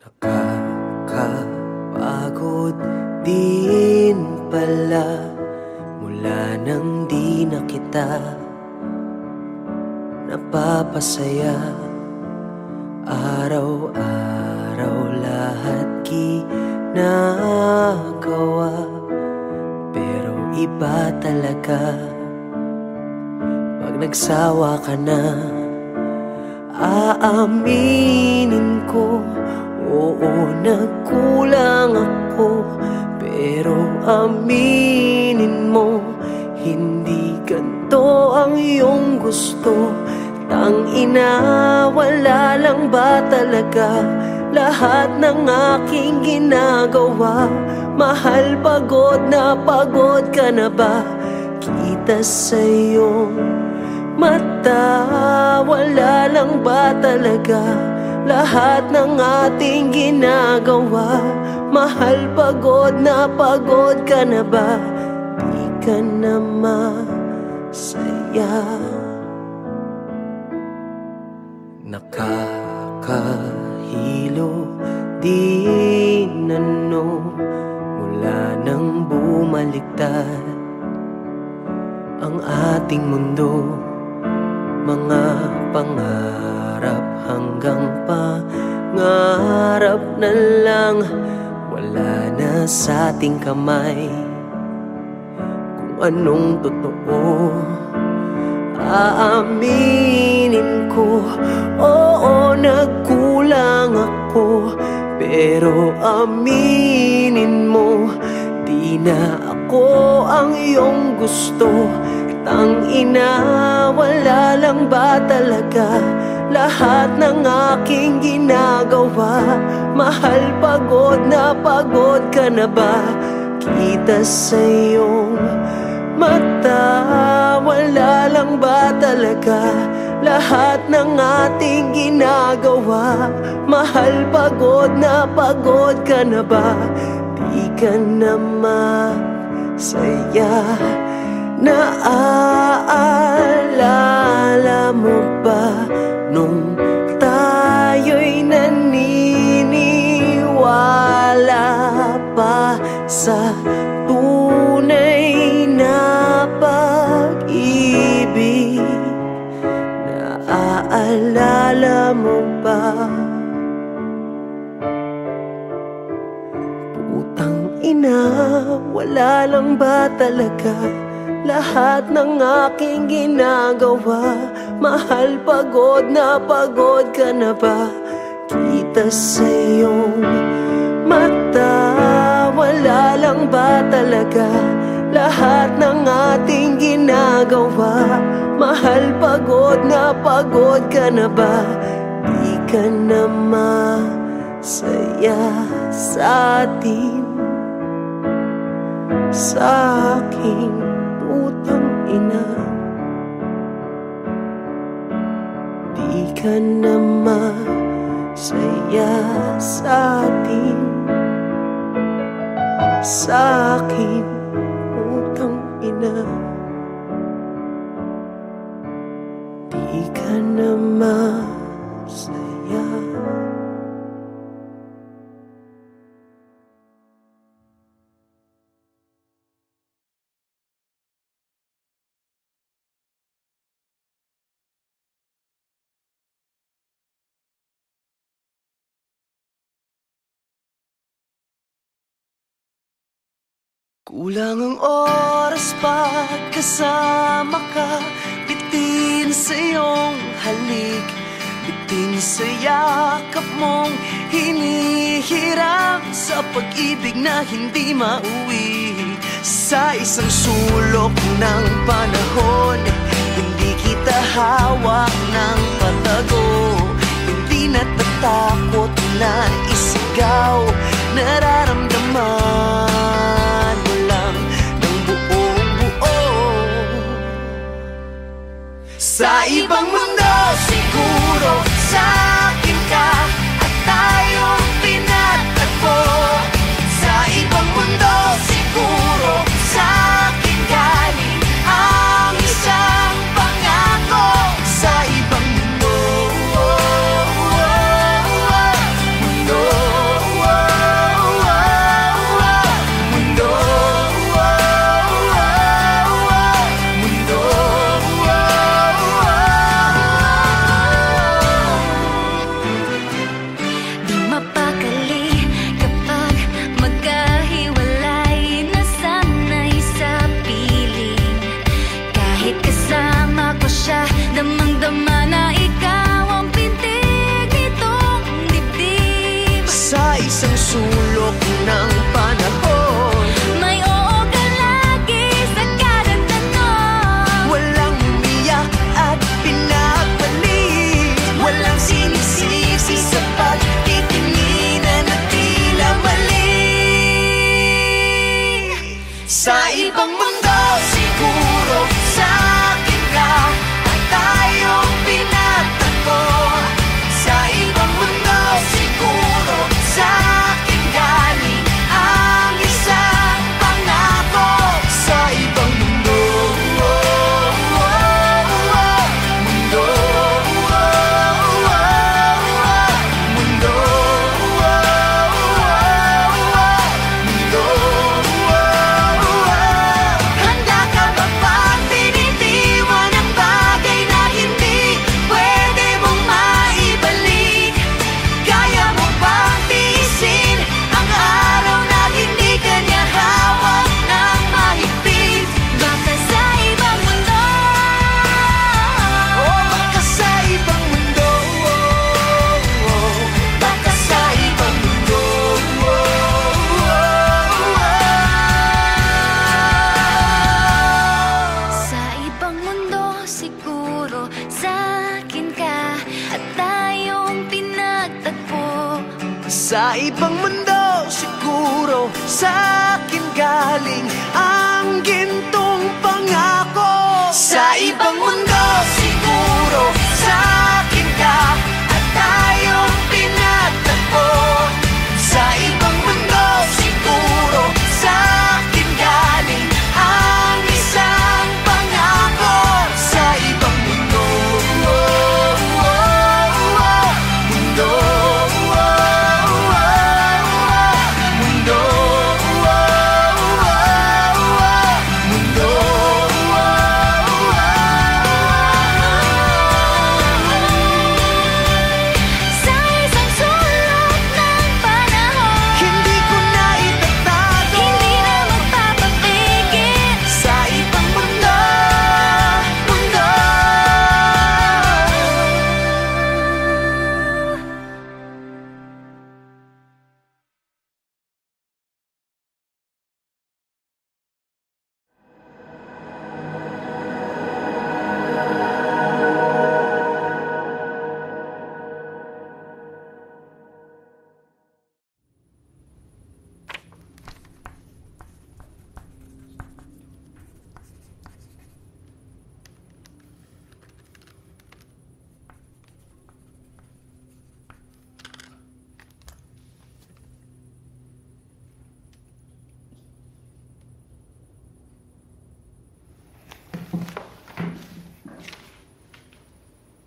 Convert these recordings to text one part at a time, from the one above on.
Nakakapagod din pala mula nang di na kita napapasaya. Araw-araw lahat ginagawa, pero iba talaga pag nagsawa ka na. Aaminin ko, oo, nagkulang ako, pero aminin mo, hindi ganito ang iyong gusto. Tangina, wala lang ba talaga lahat ng aking ginagawa? Mahal, pagod ka na ba? Kita sa iyong mata, wala lang ba talaga lahat ng ating ginagawa? Mahal, pagod ka na ba? Di ka na masaya. Nakakahilo din mula nang bumaliktad ang ating mundo. Mga pangarap hanggang pangarap na lang, wala na sa ating kamay kung anong totoo. Aaminin ko, oo, nagkulang ako, pero aminin mo, di na ako ang iyong gusto. Tangina, wala lang ba talaga lahat ng aking ginagawa? Mahal, pagod ka na ba? Kita sa iyong mata, wala lang ba talaga lahat ng ating ginagawa? Mahal, pagod ka na ba? Di ka na masaya. Naaalala mo ba nung tayo'y naniniwala pa sa tunay na pag-ibig? Naaalala mo ba? Putang ina, wala lang ba talaga lahat ng aking ginagawa? Mahal, pagod ka na ba? Kita sa iyong mata, wala lang ba talaga lahat ng ating ginagawa? Mahal, pagod ka na ba? Di ka na masaya sa atin, sa aking putang ina. Di ka na masaya sa atin, sa aking putang ina. Di ka na masaya. Kulang ang oras pag kasama ka, bitin sa iyong halik, bitin sa yakap mong hinihiram, sa pag-ibig na hindi mauwi. Sa isang sulok ng panahon, hindi kita hawak ng patago, hindi natatakot na isigaw, nararamdaman mo lang ng buong buo. Sa ibang mundo siguro sa akin ka at tayong pinagtagpo. Sa ibang mundo siguro sa akin galing ang isang pangako. Sa ibang mundo, mundo sa'kin ka at tayong pinagtagpo. Sa ibang mundo siguro sa'kin galing ang gintong pangako. Sa ibang mundo siguro sa'kin ka at tayong pinagtagpo. Sa ibang mundo siguro sa'kin galing ang isang pangako. Sa ibang mundo, mundo, mundo, mundo. Sa isang sulok ng panahon, Hindi ko na itatago. hindi na magpapapigil. Sa ibang mundo, mundo.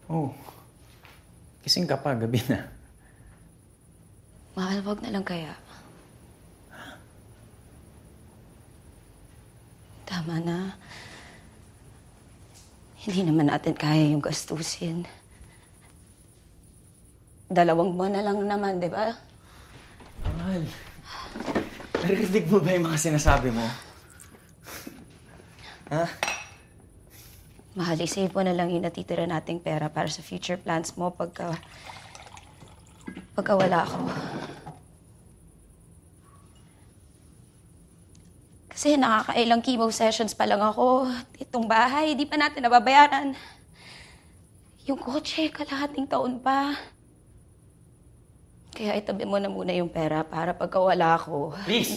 Oh, gising ka pa, gabi na. Mahal, wag na lang kaya. Tama na. Hindi naman natin kaya yung gastusin. 2 buwan na lang naman, di ba? Mahal, narinig mo ba yung mga sinasabi mo? Ha? Mahal, isave mo na lang yung natitira nating pera para sa future plans mo pagka wala ako. Kasi nakakailang chemo sessions pa lang ako. Itong bahay, di pa natin nababayaran. Yung kotse, kalahating taon pa. Kaya itabi mo na muna yung pera para pagka wala ako. Please!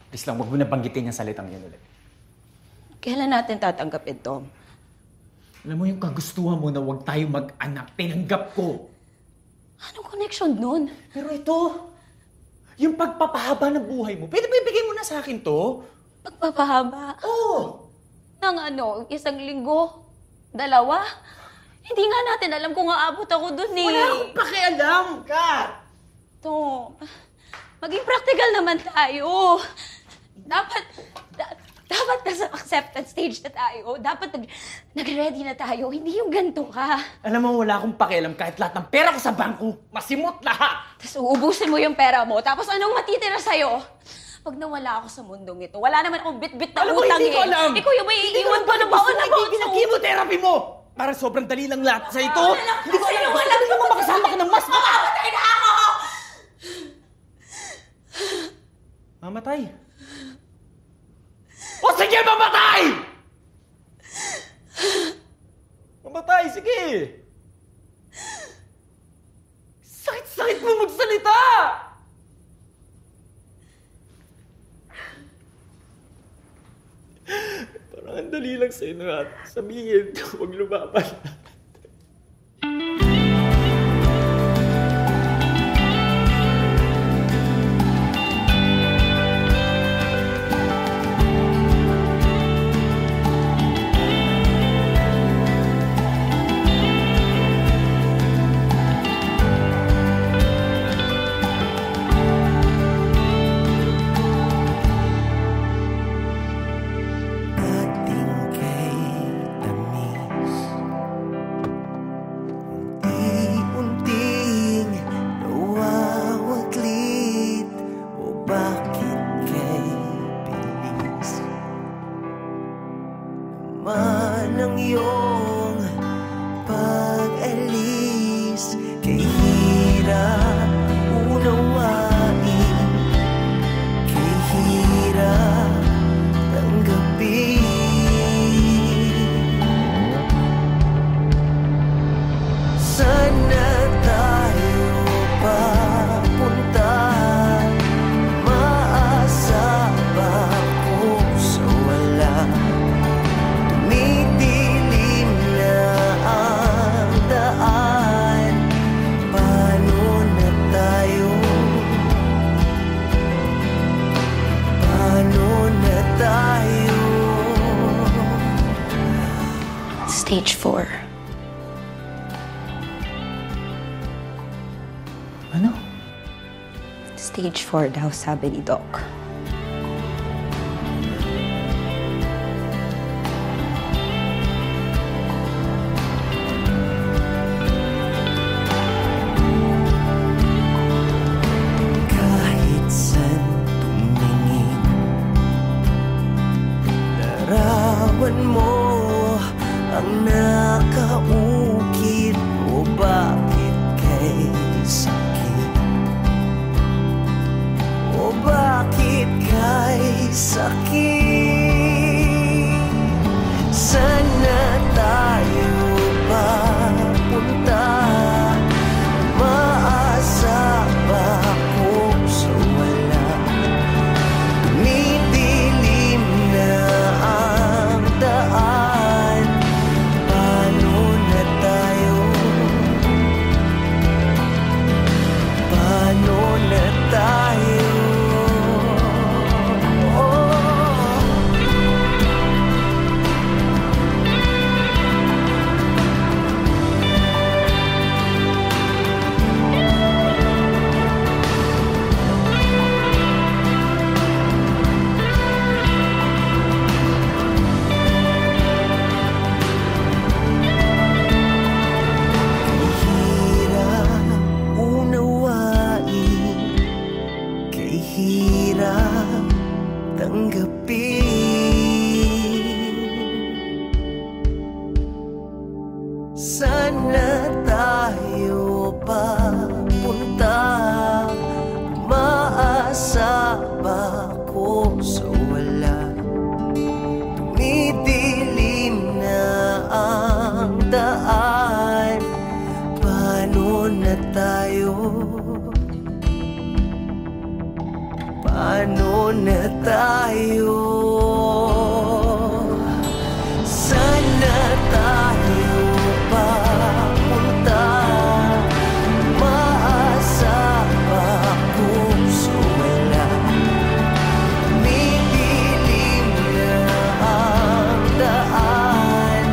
Please lang, huwag mo na banggitin yung salitang yun ulit. Kailan natin tatanggapin, Tom? Alam mo yung kagustuhan mo na huwag tayo mag-anak, tinanggap ko. Anong connection nun? Pero ito, yung pagpapahaba ng buhay mo, pwede ba ibigay mo na sa akin to? Pagpapahaba? Oo! Ng ano, 1 linggo? 2? Hindi nga natin alam kung aabot ako dun eh. Wala akong pakialam, Kat! Tom, maging practical naman tayo. Dapat nasa acceptance stage na tayo. Dapat nag-ready na tayo. Hindi yung ganito ka. Alam mo, wala akong pakialam kahit lahat ng pera ko sa bangko. Masimot lahat! Tapos uubusin mo yung pera mo. Tapos anong matitira sa'yo? Pag nawala ako sa mundong ito, wala naman akong bit-bit na Alam mo, utang hindi ko alam! Ikaw yung may iiwan pa na baon na baon sa Chemotherapy mo! Para sobrang dali lang lahat sa ito. Hindi ko alam kung saan naman makasama ka ng mas Mamamatay na ako! Mamatay? O sige, mamatay! Mamatay, sige! Sakit-sakit mo magsalita! Parang ang dali lang sa'yo na sabihin, huwag lumaban. ng iyong pag-alis. Kay hirap unawain, kay hirap tanggapin. Stage 4. Ano? Stage 4 daw, sabi ni Doc. Kahit saan tumingin, larawan mo ang nakaukit. O bakit kay sakit? O bakit kay sakit? Sana tayo papunta. Maasa ba ako sa wala? Tumidilim na ang daan. Paano na tayo? Paano na tayo? Hirap unawain, kay hirap tanggapin. Sana tayo papunta. Maasa ba ako sa wala? Tumidilim na ang daan. Paano na tayo? Paano na tayo? Sana tayo papunta. Maasa ba ako sa wala? Tumidilim na ang daan.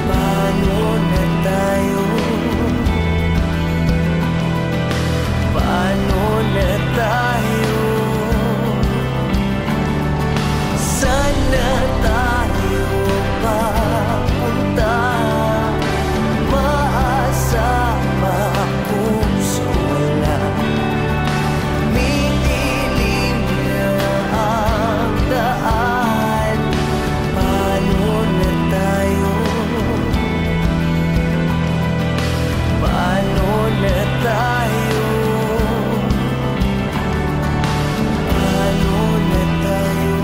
Paano na tayo? Paano na tayo? Sana tayo papunta. Maasa ba ako sa wala? Tumidilim na ang daan. Paano na tayo? Paano na tayo? Paano na tayo?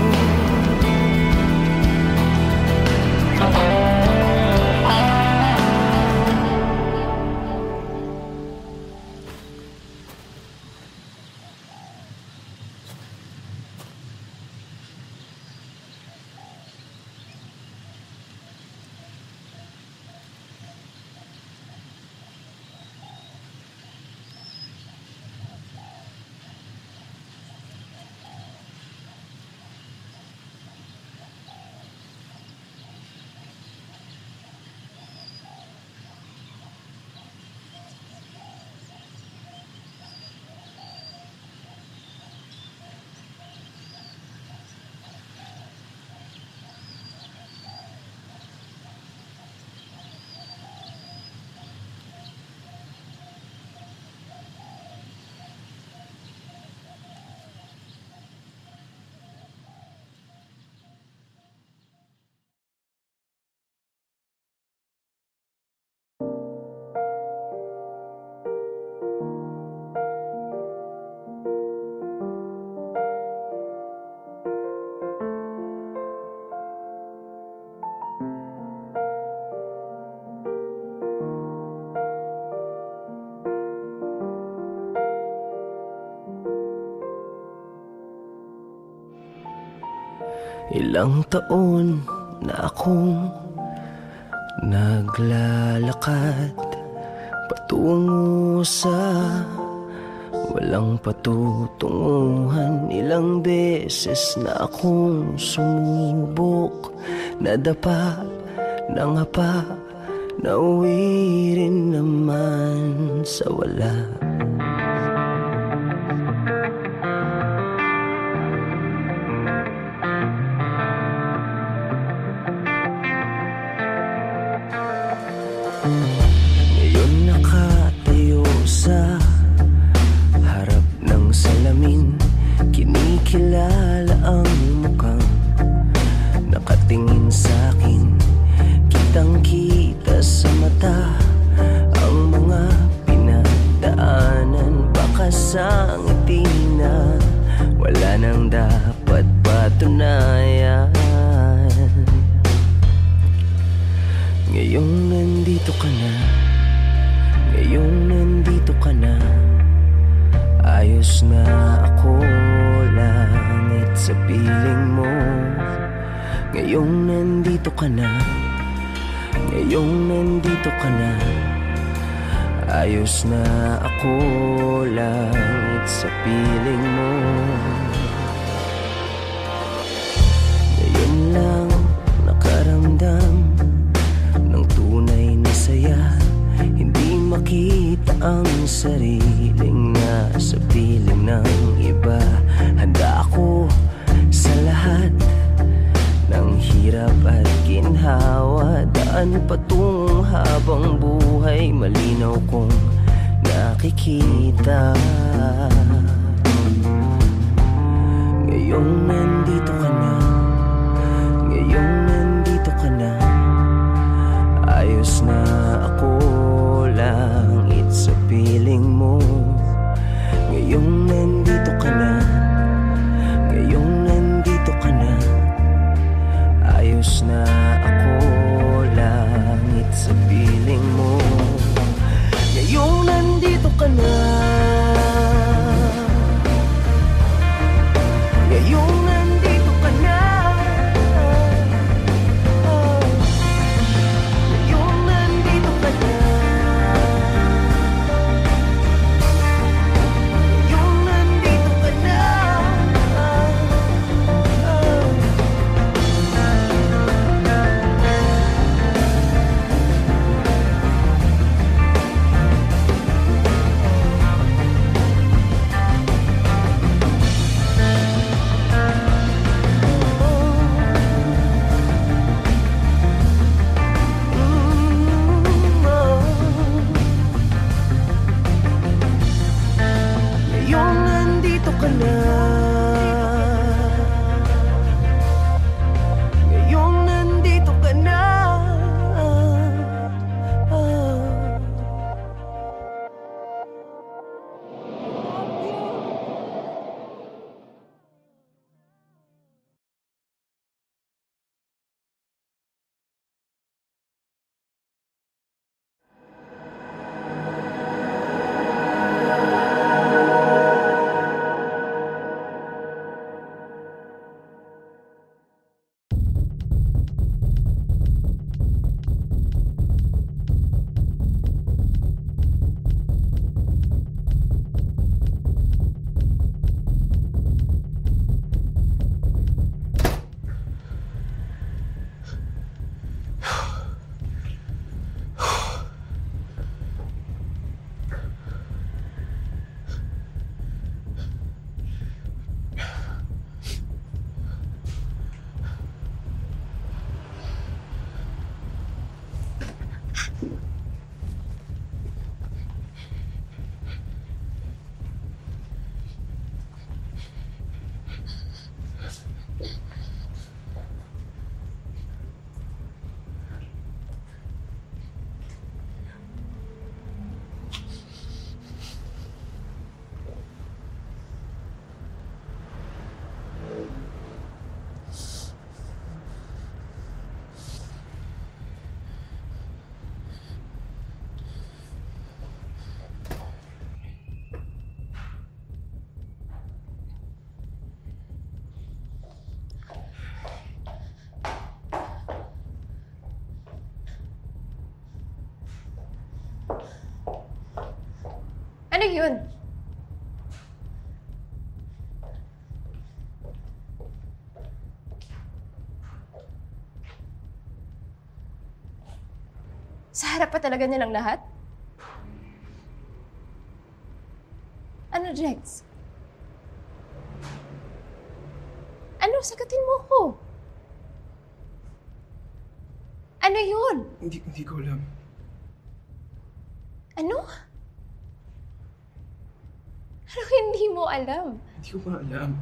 Ilang taon na akong naglalakad patungo sa walang patutunguhan. Ilang beses na akong sumubok, nadapa nangapa, nauwi rin naman sa wala. Ngayon nakatayo sa harap ng salamin, kinikilala ang mukhang nakatingin sa'kin. Kitang-kita sa mata ang mga pinagdaanan. Baka sa ngiti na wala nang dapat patunayan. Ngayong nandito ka na, ngayong nandito ka na, ayos na ako, langit sa piling mo. Ngayong nandito ka na, ngayong nandito ka na, ayos na ako, langit sa piling mo. Ngayon lang nakaramdam ng tunay na saya, hindi makita ang sariling nasa piling ng iba. Handa ako sa lahat ng hirap at ginhawa, daan patung habang buhay, malinaw kong nakikita. Ngayong nandito ka na, ngayong nandito ka na, ayos na ako, langit sa piling mo. Ngayong nandito ka na, ngayong nandito ka na, ayos na ako, langit sa piling mo. Ngayong nandito ka na, ngayong nandito ka na, ngayong nandito ka na, ngayong nandito ka na. Ngayong nandito ka na, ngayong nandito ka na. Ano yun? Sa harap pa talaga nilang lahat? Ano, Jex? Ano? Sagutin mo ko. Ano yun? Hindi ko alam. Ano? Anong hindi mo alam? Hindi ko ba alam?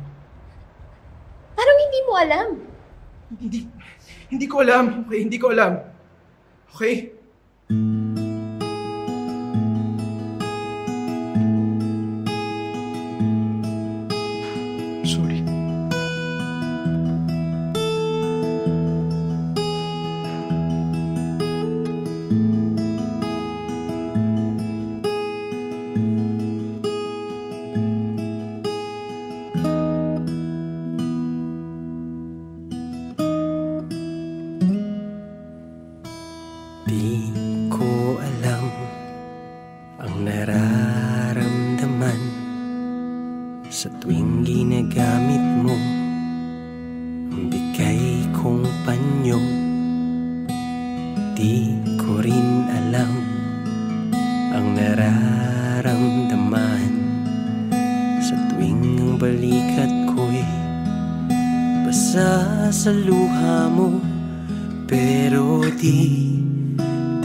Anong hindi mo alam? Hindi ko alam. Okay, hindi ko alam. Okay? Sorry. Di ko alam ang nararamdaman sa tuwing ginagamit mo ang bigay kong panyo. Di ko rin alam ang nararamdaman sa tuwing ang balikat ko'y basa sa luha mo. Pero di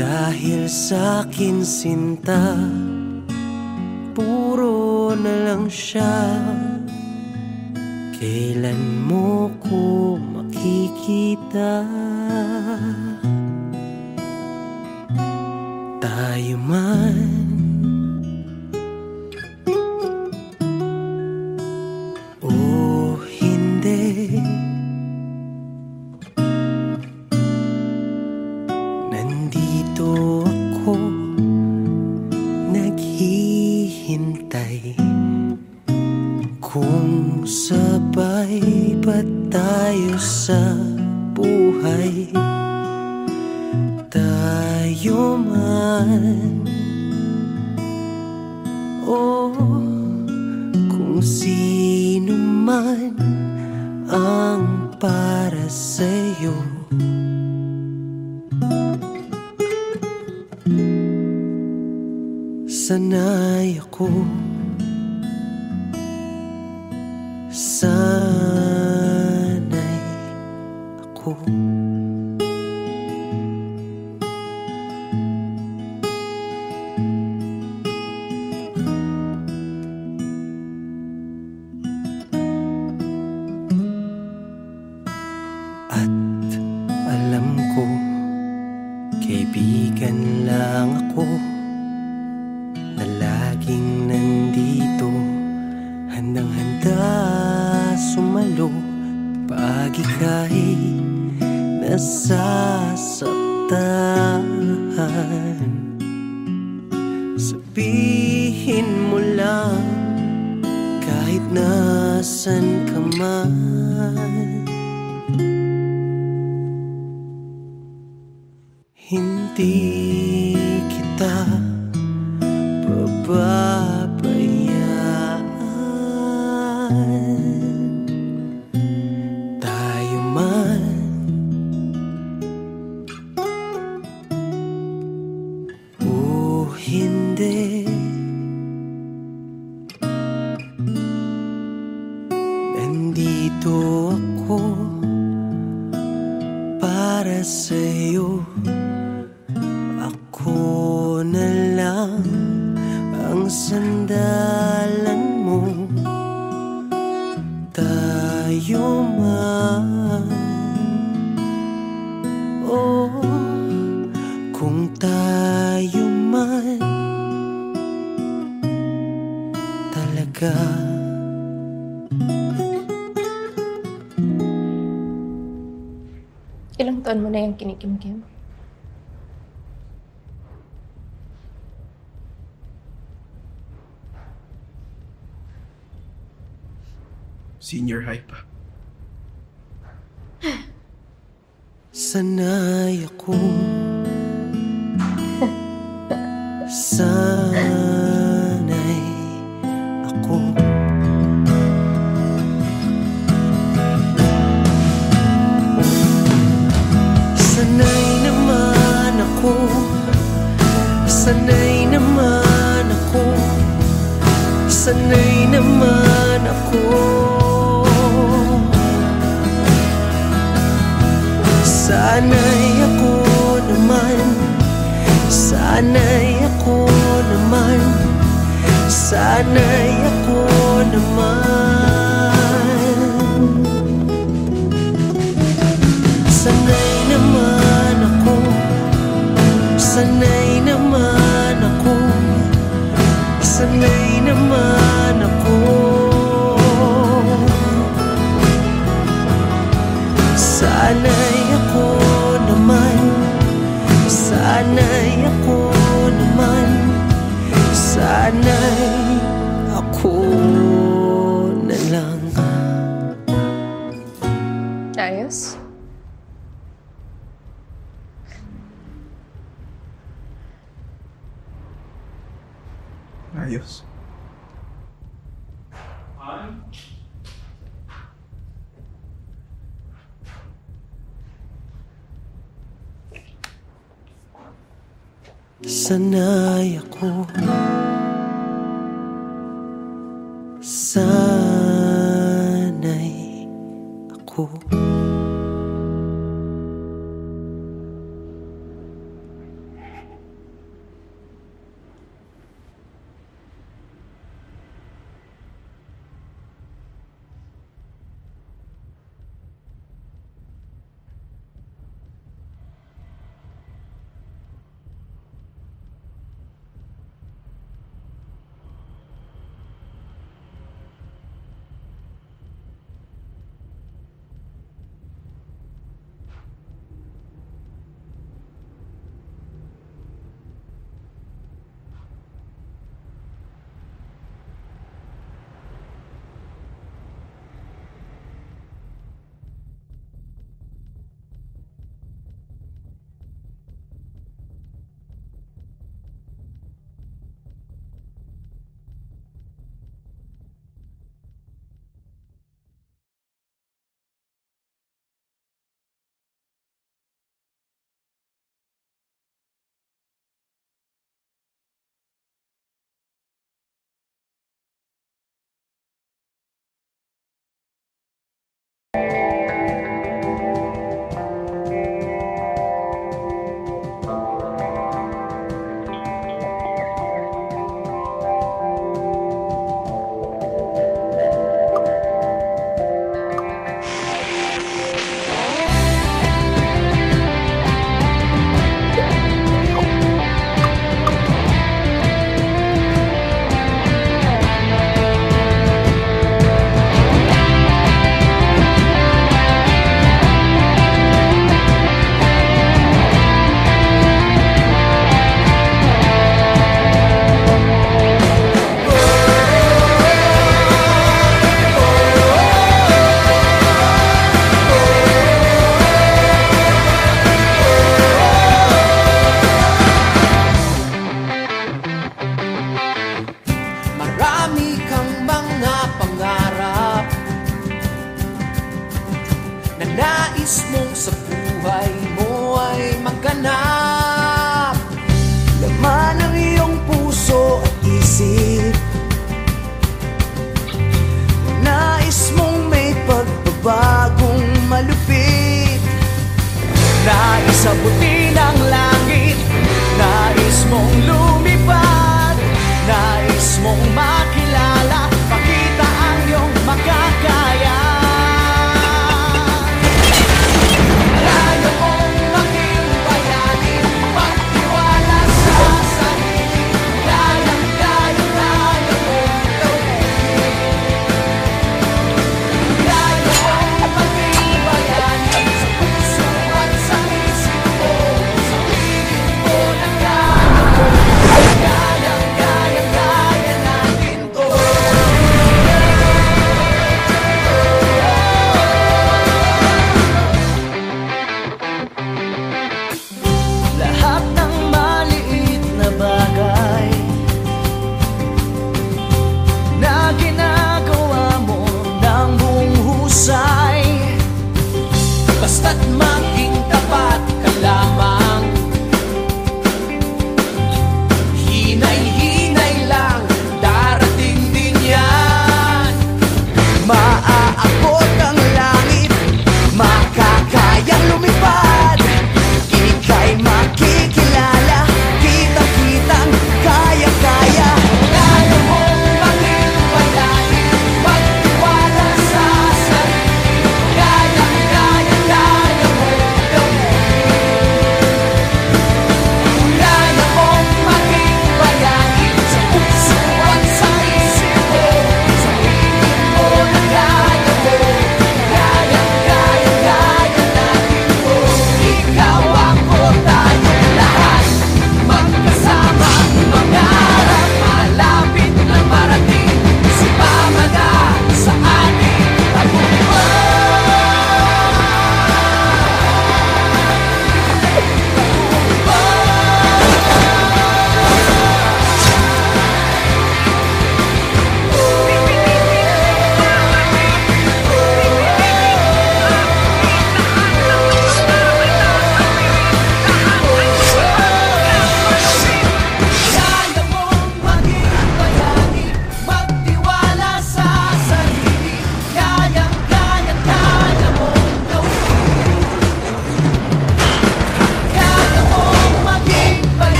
dahil sa'kin sinta, puro na lang siya. Kailan mo ko makikita? Tayo man o hindi, nandito ako naghihintay. Kung sabay ba tayo sa buhay, tayo man o kung sino man ang para sa'yo. Sanay ako, sanay ako. At alam ko, kaibigan lang ako na laging nandito, handang-handa sumalo pag ika'y nasasaktan. Sabihin mo lang kahit nasan ka man, hindi kita pababayaan. Tayo man o hindi, nandito ako para sa'yo. Ako na lang ang sandalan mo. Tayo man o kung tayo man talaga. Ilang taon mo na yung kinikimkim? Senior high pa. Sanay ako, sanay ako. Sanay naman ako Sanay naman ako, sanay naman ako. Sanay ako naman, sanay ako naman, sanay ako naman. Sanay naman ako, sanay naman ako, sanay naman ako. Sanay ako naman, sanay ako naman, sanay ako na lang. Ayos? Ayos. Sanay ako, sanay ako. nais mong sa buhay mo ay magganap. Laman ang iyong puso at isip, nais mong may pagbabagong malupit. Nais abutin ang langit, nais mong lumipad, nais mong makilala, pakita ang iyong makakaya. Kaya mong maging bayani, magtiwala sa sarili, kayang-kaya mong gawin. Kaya mong maging bayani, sa puso at sa isip mo.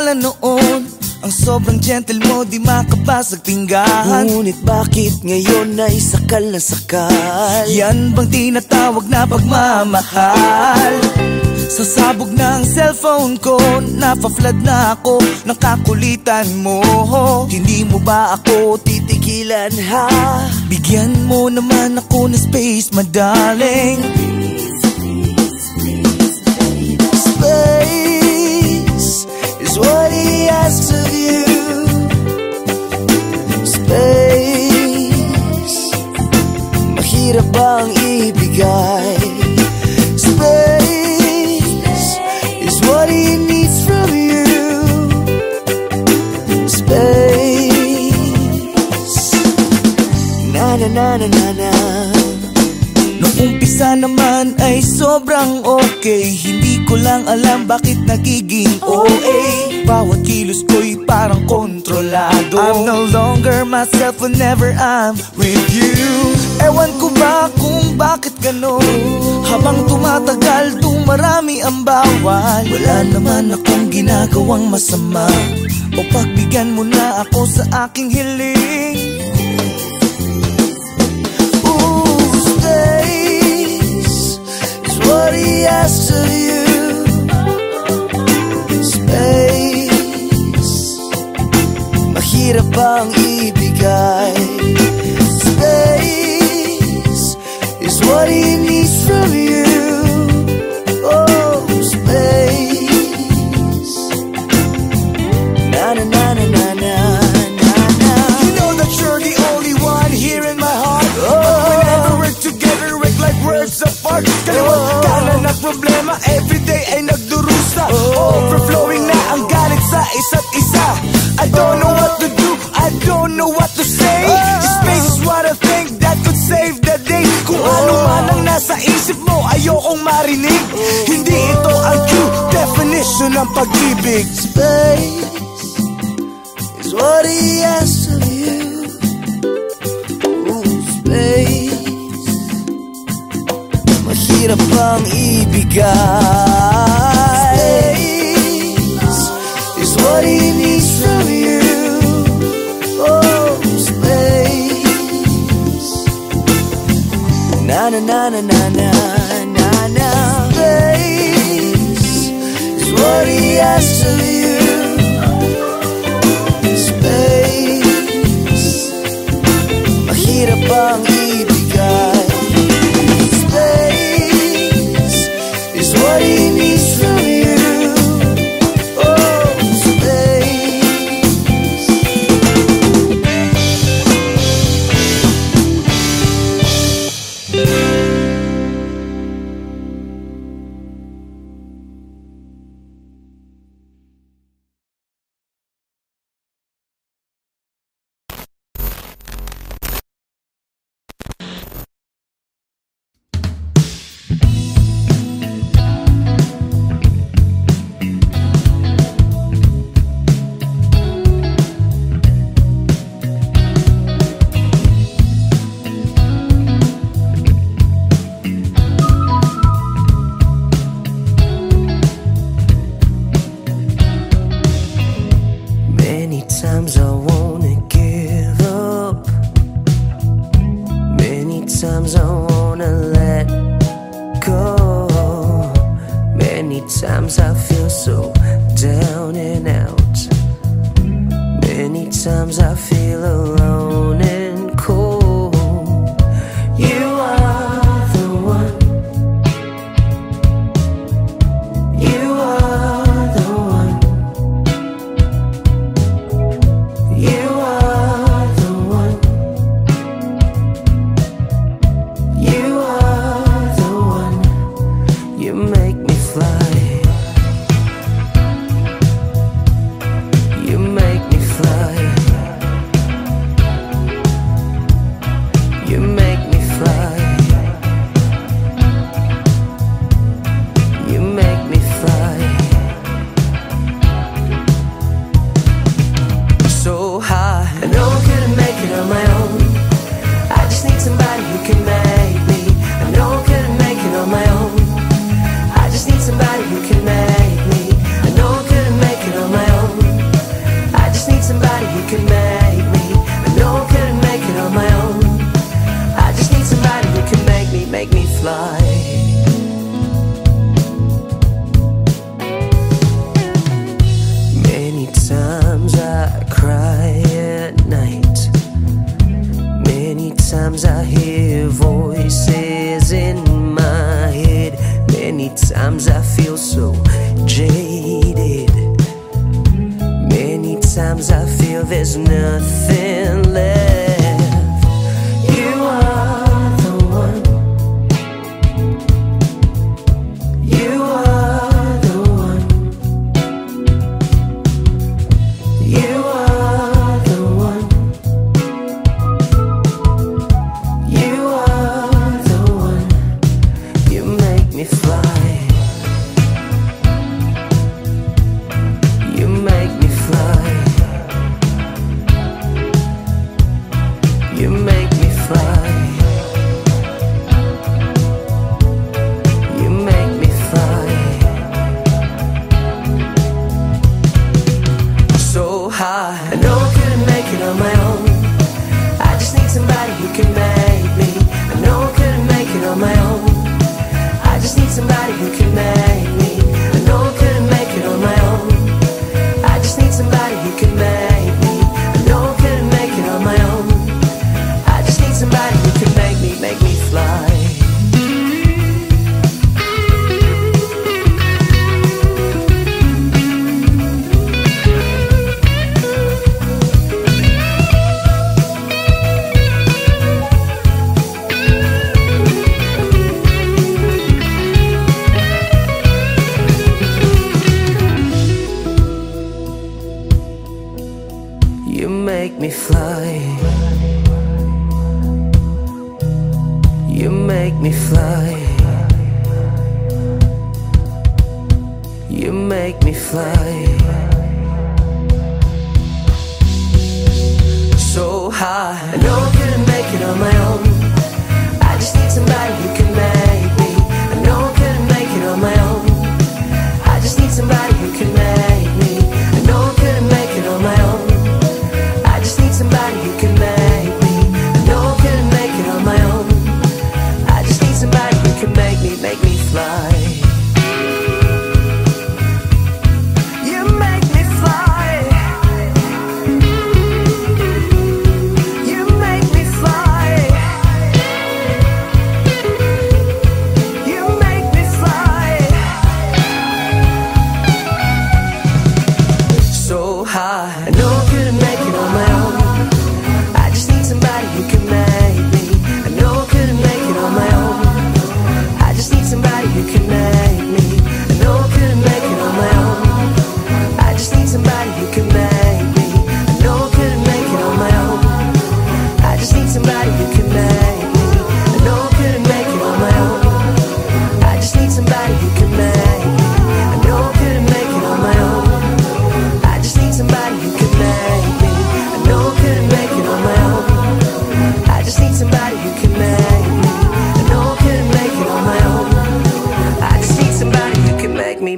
naalala noon, ang sobrang gentle mo, di makabasag pinggan. Ngunit bakit ngayon ay sakal na sakal? Yan bang tinatawag na pagmamahal? Sasabog na ang cellphone ko, napaflood na ako ng kakulitan mo. Hindi mo ba ako titigilan ha? Bigyan mo naman ako ng space, madaling. Space is what he asks of you. Space, mahirap bang ibigay? Space is what he needs from you. Space, na na na na na na. Nung umpisa naman ay sobrang okay, hindi ko lang alam bakit nagiging OA. Bawat kilos ko'y parang kontrolado. I'm no longer myself whenever I'm with you. Ewan ko ba kung bakit ganon? Habang tumatagal, dumarami ang bawal. Wala naman akong ginagawang masama, o pagbigyan mo na ako sa aking hiling. What he asks of you. Space, mahirap bang ibigay? Space is what he needs from you. Oh, space, na na na na na na na na. You know that you're the only one here in my heart. But whenever we're together, we're like worlds apart. Kaliwat kanan na problema, everyday ay nagdurusa. Overflowing na ang galit sa isa't isa. I don't know what to do, I don't know what to say. Space is what I think that could save the day. Kung ano man ang nasa isip mo, ayokong marinig. Hindi ito ang true definition ng pag-ibig. Space is what he asks of you. Ooh, space, mahirap bang ibigay? Space is what he needs from you. Oh, space, na na na na na na na na. Space is what he asks of you. Space, mahirap bang ibigay? What he needs from you. Oh, space. Times I feel so down and out. Many times I feel alone and cold. You are the one. You are the one. You are the one. You are the one. You make me fly. You make me fly. fly. Many times I cry at night. Many times I hear voices in my head. Many times I feel so jaded. Many times I feel there's nothing left. You are the one. You are the one. You are the one. You are the one. You make me fly. You make me fly. You make me fly. You make me fly. So high, I know I couldn't make it on my own. I just need somebody who can make me. I know I couldn't make it on my own. I just need somebody who can make me. I know I couldn't make it on my own. I just need somebody who can make me. I know I couldn't make it on my own. I just need somebody who can make me fly. You make me fly. You make me fly. You make me fly. So high, I know I couldn't make it on my own. I just need somebody who can make me. I know I couldn't make it on my own. I just need somebody who can make me. I know I couldn't make it on my own. I just need somebody who can make me. I know I couldn't make it on my own. I just need somebody who can make me fly. You make me fly. You make me fly. You make me fly. So high, I know I couldn't make it on my own. I just need somebody who can make me. I know I couldn't make it on my own. I just need somebody who can make me. I know I couldn't make it on my own. I just need somebody who can make me. I know I couldn't make it on my own. I just need somebody who can make me. I know I couldn't make it on my own. I just need somebody who can make me. I know I couldn't make it on my own. I just need somebody who can make me. I know I couldn't make it on my own. I just need somebody who can make me. I know I couldn't make it on my own. I just need somebody who can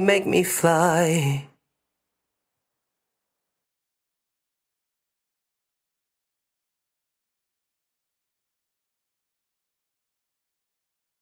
make me fly.